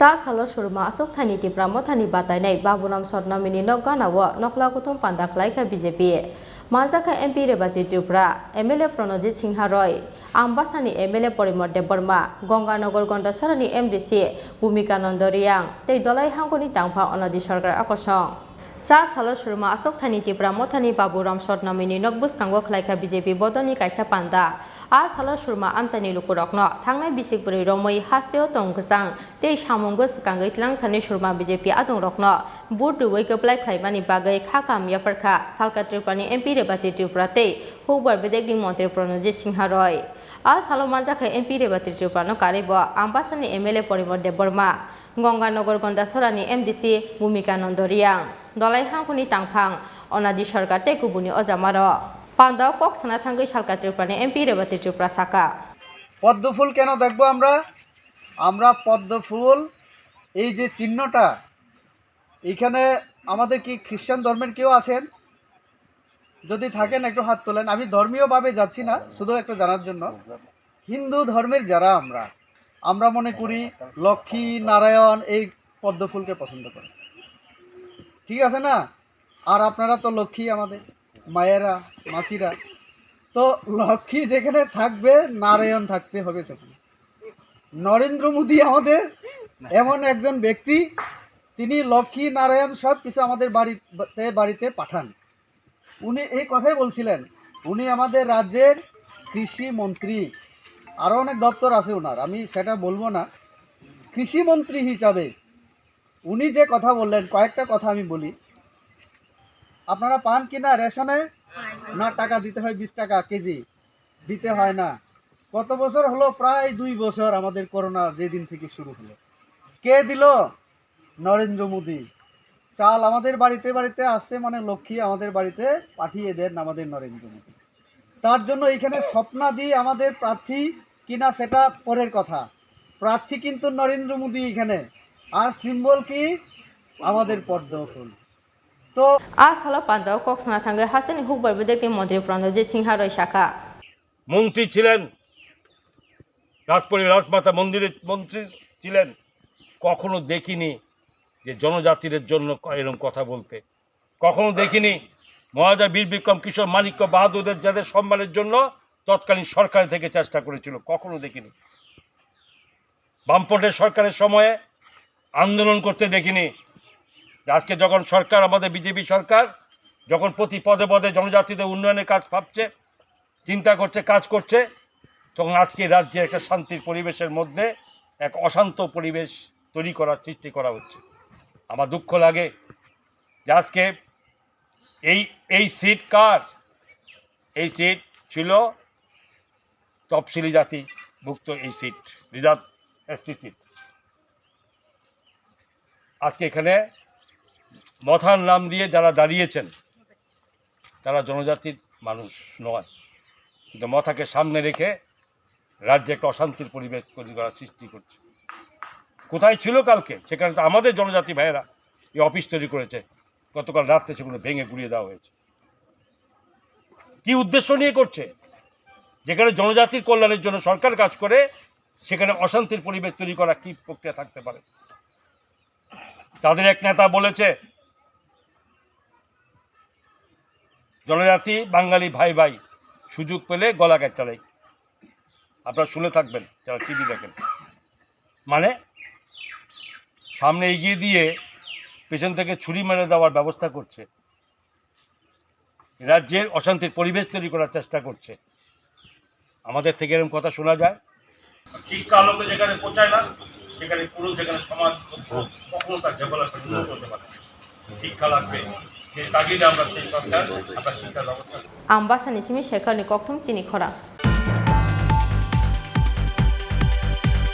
Sa salo Surma Achukthaini Tipra Mothani Batainai Baburam Sotnamini Ganao Nokhla Kuthum Panda Khlaikha BJP Manjaka MP Rebati Tripura MLA Pranojit Singharoi Ambasani MLA Porimode Burma Ganganogor Gonda Sarani MDC Bhumika Nondoriang Tei Dolai Hangoni Tangpa Onadi Sarkar Akosong Sa salo Surma Achukthaini Tipra Mothani Baburam Sotnamini Nokbus Kanggo Khlaikha BJP Bodoni Kaisa Panda Salo Surma Amchani Lukurokno Thangnai Bisikburi Romoi Hasteo Tongkjang Tei Samunggo Sikangai Tlang Thani Surma BJP Adung Rokno Budu Wakeplai Khlaimani Bagai Khakam Yaparkha Salka Tripani MP Rebati Tripura Tei Hubar Bedegdi Montri Pranojit Singharoi Salo Manjaka MP Rebati Tripura no Karibo Ambasani MLA Porimode Burma Ganganogor Gonda Sorani MDC Bhumika Nondoriang Dolai Hangkuni Tangphang Onadi Sarkar Tei Kubuni Ojamaro Panda Kok Sanathangai Salka Tripani MP Rebati Tripura Saka পদ্ম ফুল কেন দেখবো আমরা পদ্ম ফুল এই যে চিহ্নটা এখানে আমাদের কি খ্রিস্টান ধর্মের কেউ আছেন যদি থাকেন একটু হাত তোলেন আমি ধর্মীয়ভাবে যাচ্ছি না শুধু একটু জানার জন্য হিন্দু ধর্মের যারা আমরা মনে করি লক্ষ্মী নারায়ণ এই পদ্ম ফুলকে পছন্দ করি ঠিক আছে না আর আপনারা তো লক্ষ্মী আমাদের মায়েরা মাসিরা তো লক্ষ্মী যেখানে থাকবে নারায়ণ থাকতে হবে সেখানে নরেন্দ্র মোদী আমাদের এমন একজন ব্যক্তি তিনি লক্ষ্মী নারায়ণ সব কিছু আমাদের বাড়িতে পাঠান উনি এই কথাই বলছিলেন উনি আমাদের রাজ্যের কৃষি মন্ত্রী আরও অনেক দপ্তর আছে ওনার আমি সেটা বলবো না কৃষি মন্ত্রী হিসাবে উনি যে কথা বললেন কয়েকটা কথা আমি বলি আপনারা পান কিনা রেশনে না টাকা দিতে হয় 20 টাকা কেজি দিতে হয় না কত বছর হলো প্রায় 2 বছর আমাদের করোনা যেদিন থেকে শুরু হলো কে দিল নরেন্দ্র মোদী চাল আমাদের বাড়িতে আসছে মানে লক্ষ্মী আমাদের বাড়িতে পাঠিয়ে দেন আমাদের নরেন্দ্র মোদী তার জন্য এখানে স্বপ্নাদি আমাদের প্রার্থী কিনা সেটা পরের কথা প্রার্থী কিন্তু নরেন্দ্র মোদী এখানে আর সিম্বল কি আমাদের পদ্ম ফুল তো Salo Panda Kok Sanathangai Hasteni Hubar Bedegdi Montri Pranojit Singharoi Saka মন্ত্রী ছিলেন রাজমাতা মন্দিরের মন্ত্রী ছিলেন কখনো দেখিনি যে জনজাতিদের জন্য এরকম কথা বলতে কখনো দেখিনি মহারাজা বীর বিক্রম কিশোর মানিক্য বাহাদুরদের যাদের সম্মানের জন্য তৎকালীন সরকার থেকে চেষ্টা করেছিল কখনো দেখিনি বামপন্থের সরকারের সময়ে আন্দোলন করতে দেখিনি আজকে যখন সরকার আমাদের বিজেপি সরকার যখন প্রতি পদে পদে জনজাতিদের উন্নয়নের কাজ ভাবছে চিন্তা করছে কাজ করছে তখন আজকে রাজ্যে একটা শান্তির পরিবেশের মধ্যে এক অশান্ত পরিবেশ তৈরি করার সৃষ্টি করা হচ্ছে আমার দুঃখ লাগে যে আজকে এই সিট কার এই সিট ছিল তফসিলি জাতি ভুক্ত এই সিট রিজার্ভ এসটি সিট আজকে এখানে মথার নাম দিয়ে যারা দাঁড়িয়েছেন তারা জনজাতির মানুষ নয় কিন্তু মথাকে সামনে রেখে রাজ্যে একটা অশান্তির পরিবেশ তৈরি করার সৃষ্টি করছে কোথায় ছিল কালকে সেখানে তো আমাদের জনজাতি ভাইয়েরা এই অফিস তৈরি করেছে গতকাল রাত্রে সেগুলো ভেঙে গুড়িয়ে দেওয়া হয়েছে কি উদ্দেশ্য নিয়ে করছে যেখানে জনজাতির কল্যাণের জন্য সরকার কাজ করে সেখানে অশান্তির পরিবেশ তৈরি করা কি প্রক্রিয়া থাকতে পারে তাদের এক নেতা বলেছে জনজাতি বাঙালি ভাই ভাই সুযোগ পেলে গলা কাটাই আপনারা শুনে থাকবেন যারা টিভি দেখেন মানে সামনে এগিয়ে দিয়ে পেছন থেকে ছুরি মেরে দেওয়ার ব্যবস্থা করছে রাজ্যের অশান্তির পরিবেশ তৈরি করার চেষ্টা করছে আমাদের থেকে এরকম কথা শোনা যায় শিক্ষা আলোকে যেখানে পৌঁছায় না সেখানে পুরো যেখানে সমাজ কখনো তার ডেভেলপমেন্ট করতে পারে শিক্ষা লাগবে যে তাগিদে আমরা সেই সরকার আমরা শিক্ষা ব্যবস্থা Ambasani Chini Kuthum Chini Khorang